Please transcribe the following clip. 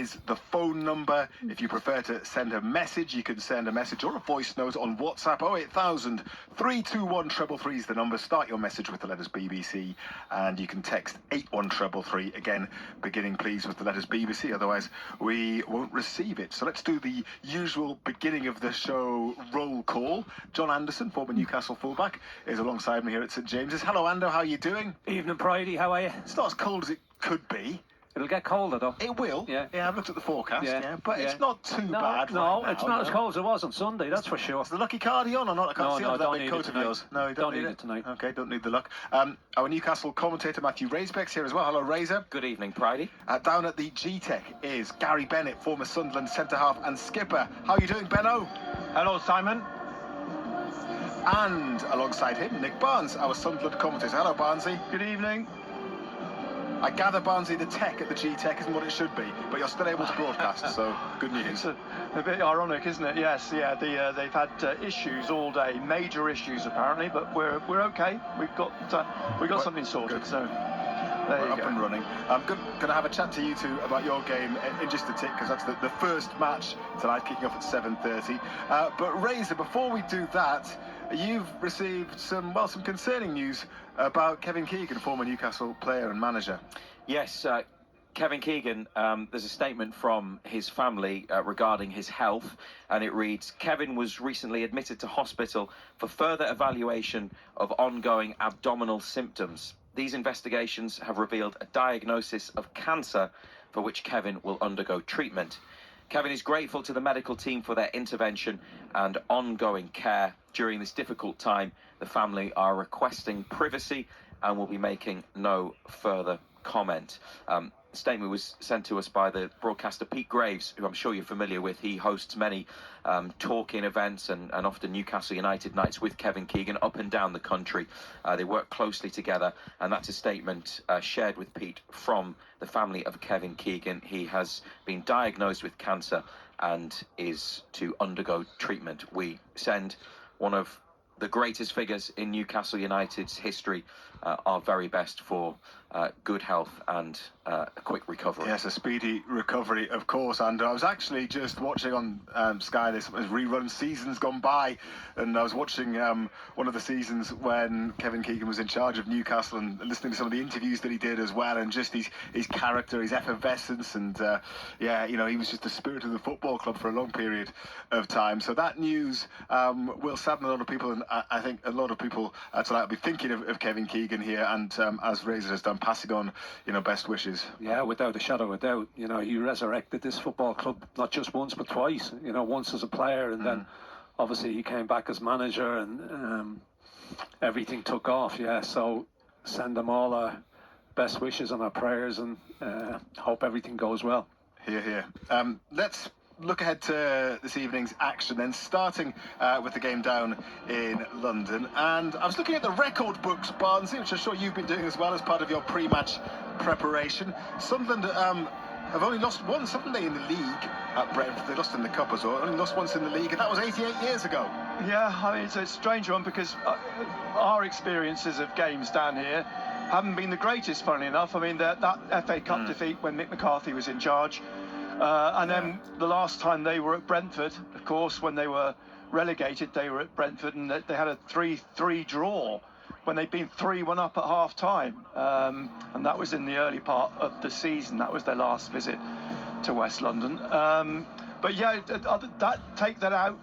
is the phone number. If you prefer to send a message, you can send a message or a voice note on WhatsApp. 08000 321 333 is the number. Start your message with the letters BBC, and you can text 81333, again beginning please with the letters BBC, otherwise we won't receive it. So let's do the usual beginning of the show roll call. John Anderson, former Newcastle fullback, is alongside me here at St James's. Hello Ando, how are you doing? Evening Pridey, how are you? It's not as cold as it could be. It'll get colder though. It will. Yeah. I've looked at the forecast. But it's not too bad. No, right now, it's not as cold as it was on Sunday, that's for sure. Is the lucky card on or not? I can't see under that big coat of yours. No, you don't need it tonight. Okay, don't need the luck. Our Newcastle commentator Matthew Raisbeck's here as well. Hello, Razor. Good evening, Pridey. Down at the G-Tech is Gary Bennett, former Sunderland centre-half and skipper. How are you doing, Benno? Hello, Simon. And alongside him, Nick Barnes, our Sunderland commentator. Hello, Barnesy. Good evening. I gather, Barnesy, the tech at the G-Tech isn't what it should be, but you're still able to broadcast, so good news. It's a bit ironic, isn't it? Yes, yeah. They've had issues all day, major issues apparently, but we're okay. We've got something sorted. Good. So there we're you up go. And running. I'm going to have a chat to you two about your game in just a tick, because that's the first match tonight, kicking off at 7:30. But Razor, before we do that, you've received some concerning news about Kevin Keegan, former Newcastle player and manager. Yes, Kevin Keegan, there's a statement from his family regarding his health, and it reads, Kevin was recently admitted to hospital for further evaluation of ongoing abdominal symptoms. These investigations have revealed a diagnosis of cancer for which Kevin will undergo treatment. Kevin is grateful to the medical team for their intervention and ongoing care. During this difficult time, the family are requesting privacy and will be making no further comment. The statement was sent to us by the broadcaster Pete Graves, who I'm sure you're familiar with. He hosts many talking events and often Newcastle United nights with Kevin Keegan up and down the country. They work closely together, and that's a statement shared with Pete from the family of Kevin Keegan. He has been diagnosed with cancer and is to undergo treatment. We send one of the greatest figures in Newcastle United's history our very best for good health and a quick recovery. Yes, a speedy recovery, of course. And I was actually just watching on Sky this rerun Seasons Gone By, and I was watching one of the seasons when Kevin Keegan was in charge of Newcastle, and listening to some of the interviews that he did as well, and just his character, his effervescence, and he was just the spirit of the football club for a long period of time. So that news will sadden a lot of people, and I think a lot of people tonight will be thinking of Kevin Keegan here, and as Razor has done, passing on best wishes. Yeah, without a shadow of a doubt. He resurrected this football club not just once but twice. Once as a player, and then obviously he came back as manager, and everything took off. Yeah, so send them all our best wishes and our prayers, and hope everything goes well. Hear, hear. Let's look ahead to this evening's action then, starting with the game down in London. And I was looking at the record books, Barnesy, which I'm sure you've been doing as well as part of your pre-match preparation. Sunderland have only lost once, haven't they, in the league at Brentford? They lost in the Cup as well, only lost once in the league, and that was 88 years ago. Yeah, I mean, it's a strange one, because our experiences of games down here haven't been the greatest, funnily enough. I mean, that FA Cup defeat when Mick McCarthy was in charge, and then the last time they were at Brentford, of course, when they were relegated, they were at Brentford, and they had a 3-3 draw when they'd been 3-1 up at half-time, and that was in the early part of the season. That was their last visit to West London. But yeah, take that out,